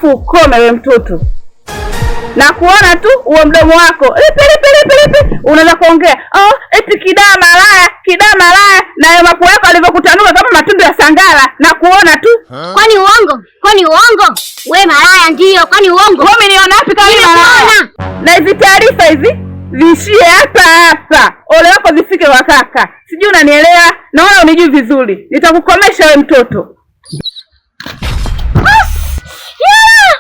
Alafu ukome we mtoto. Na kuona tu uwe mdomo wako lipi unaweza kuongea eti kidaa malaya na hayo mapua yako alivyokutanuka kama matundu ya sangala na kuona tu. Kwani uongo? We malaya ndio, kwani uongo? Wewe niona wapi kama malaya? Na hizi taarifa hizi vishie hapa. Ole wako zifike kwa kaka. Sijui unanielewa? Naona unijui vizuri. Nitakukomesha we mtoto.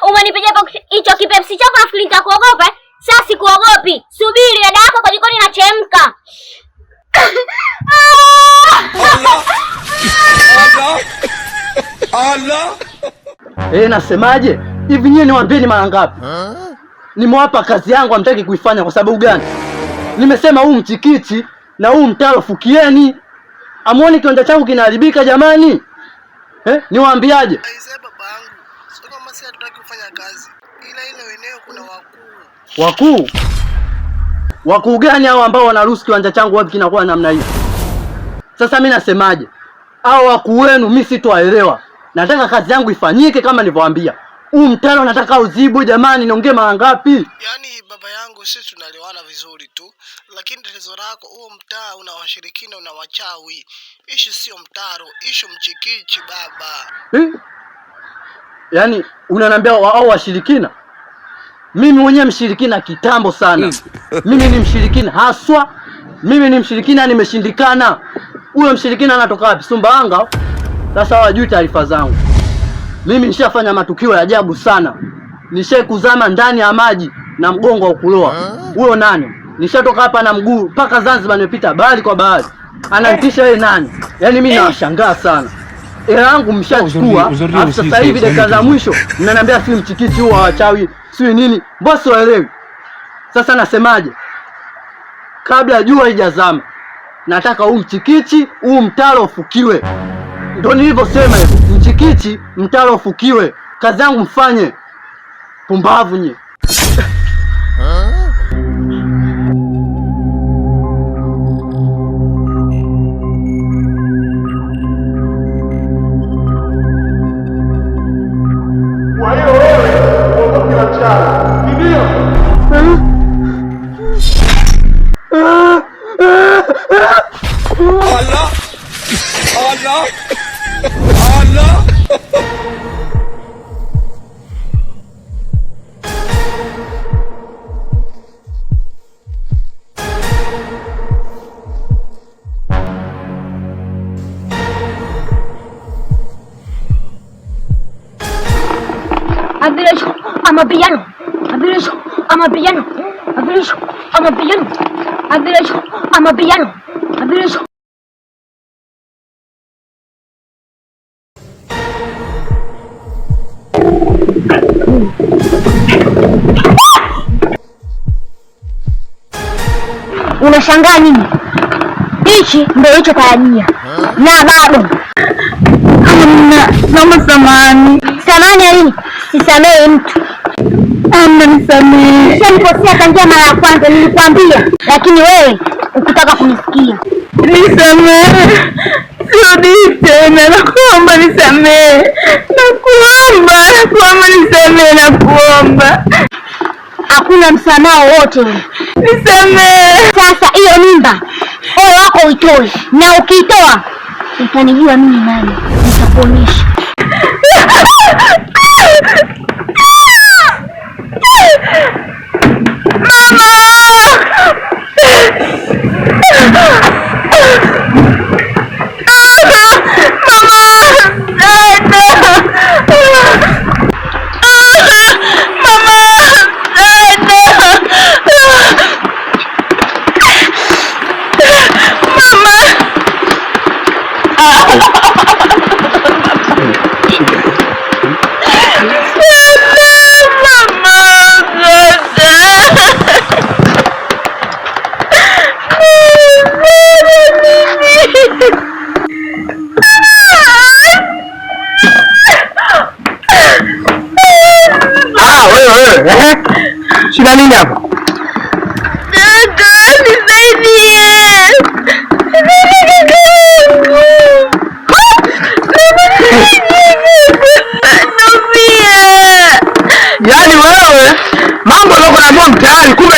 Umenipiga hicho kipepsi chako afu nitakuogopa. Sasa sikuogopi. Subiri dada yako kwa jikoni inachemka. Allah. Nasemaje? Hivi nyinyi niwaambieni mara ngapi? Nimewapa kazi yangu hamtaki kuifanya kwa sababu gani? Nimesema huu mchikichi na huu mtaro fukieni. Amuoni kiwanja changu kinaharibika jamani? Niwaambiaje? Aisee babangu. Sio kama sisi hatutaki kufanya kazi. Ila wenyewe kuna wakuu. Wakuu gani hao ambao wanaruhusu kiwanja changu wapi kinakuwa namna hii? Sasa mimi nasemaje? Hao wakuu wenu mimi sitowaelewa. Nataka kazi yangu ifanyike kama nilivyowaambia. Huu mtaro nataka uzibwe jamani, niongee mara ngapi? Yaani baba yangu sisi tunaelewana vizuri tu, lakini tatizo lako huo mtaa una washirikina, una wachawi. Ishi sio mtaro, ishi mchikichi baba. Yaani unaniambia wao washirikina? Mimi mwenyewe mshirikina kitambo sana. Mimi ni mshirikina haswa. Mimi ni mshirikina nimeshindikana. Huyo mshirikina anatoka wapi? Sumbawanga? Sasa hawajui taarifa zangu. Mimi nishafanya matukio ya ajabu sana. Nishakuzama ndani ya maji na mgongo wa kuloa. Huyo nani? Nishatoka hapa na mguu mpaka Zanzibar nimepita bahari kwa bahari. Ananitisha yeye nani? Yaani mimi nawashangaa sana. Hela yangu mshachukua. Sasa hivi dakika za mwisho mnaniambia si mchikichi huo wachawi, si nini? Bosi waelewi. Sasa nasemaje? Kabla jua haijazama, nataka huu mchikichi, huu mtaro ufukiwe. Ndio nilivyosema hivyo. Mchikichi, mtaro ufukiwe. Kazi yangu mfanye. Pumbavu nye. Allah. Unashangaa nini? Hichi ndio hicho tarajia. Na bado. Naomba samahani. Samahani nini? Sisamehe mtu. Nisamehe. Nishanikosea tangia mara ya kwanza nilikwambia, lakini wewe ukutaka kunisikia. Nisamehe. Sirudi tena, nakuomba nisamehe. Nakuomba nisamehe, nakuomba. Hakuna msamaha wote. Nisamehe. Sasa hiyo mimba ole wako uitoe, na ukiitoa utanijua mimi nani. Nitakuonyesha. Shida nini hapa?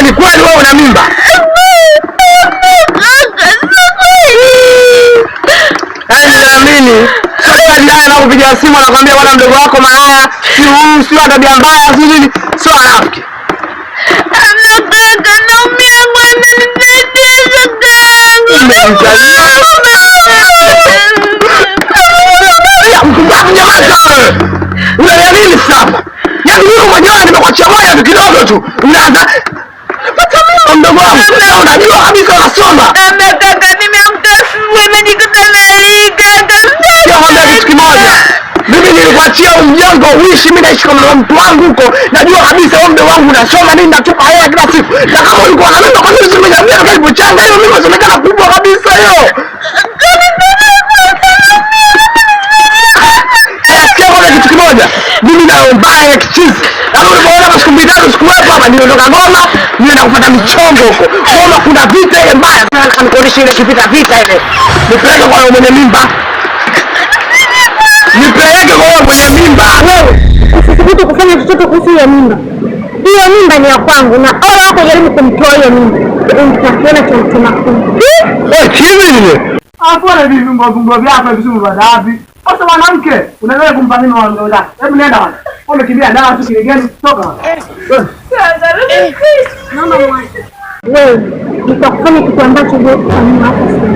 ni kweli wewe una mimba? Naamini sasa ndani na kupiga simu anakuambia bwana mdogo wako malaya, si huyu, si tabia mbaya, si nini? Sio rafiki. Kaka, naumia bwana, nisaidie kaka. Mpumbavu, nyamaza wewe. Unaelewa nini sasa? Yaani wewe mwenyewe nimekuachia moyo tu kidogo tu. Unaanza mdogo wangu, unajua kabisa unasoma. Kaka, nimeamka asubuhi najikuta nalika. Nakwambia kitu kimoja. Mimi nilikuachia mjengo uishi, mimi naishi kama mtu wangu huko. Najua kabisa wewe mdogo wangu unasoma nini, natupa hela kila siku. Na kama ulikuwa na mimi kwa nini usimeniambia karibu changa hiyo, mimi nasemekana kubwa kabisa hiyo. Kitu kimoja, mimi naomba ya kichizi. Kama unaona siku mbili tatu sikuwepo hapa, niliondoka Goma, nienda kupata michongo huko. Goma kuna vita ile mbaya sana, kanikonisha ile kipita vita ile. Nipeleke kwa mwenye mimba. Nipeleke kwa mwenye mimba. Wewe usithubutu kufanya chochote kuhusu hiyo mimba. Hiyo mimba ni ya kwangu na ole wako jaribu kumtoa hiyo mimba. Nitakiona cha mtema kuni. Wewe kivi nini? Hapo na vipi mbwa vyako hivi sio badabi. Sasa mwanamke unaweza kumpa nini wangu ndani? Hebu nenda bwana. Umekimbia dawa tu kile gani toka. Mama mwache. Wewe nitakufanya kitu ambacho wewe kufanya hapa sasa.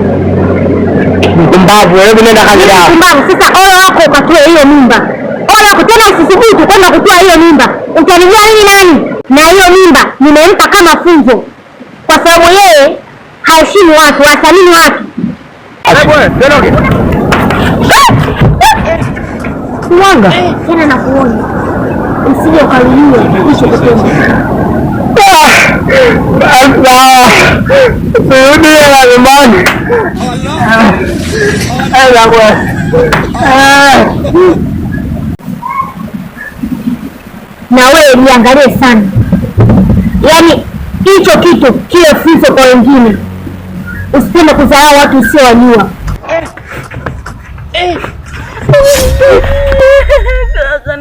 Mpumbavu, hebu nenda kazi yako. Mpumbavu, sasa ole wako ukatoe hiyo mimba. Ole wako tena usithubutu kwenda kutoa hiyo mimba. Utanijua nini nani? Na hiyo mimba nimempa kama funzo. Kwa sababu yeye haheshimu watu, hathamini watu. Wewe, ndoke. Mwanga. Tena nakuona. Usije ukarudia hicho kitendo. Rudi ya nyumbani. Na wewe niangalie sana. Yaani hicho kitu kile funzo kwa wengine. Usipende kudharau watu usiowajua. Kaka,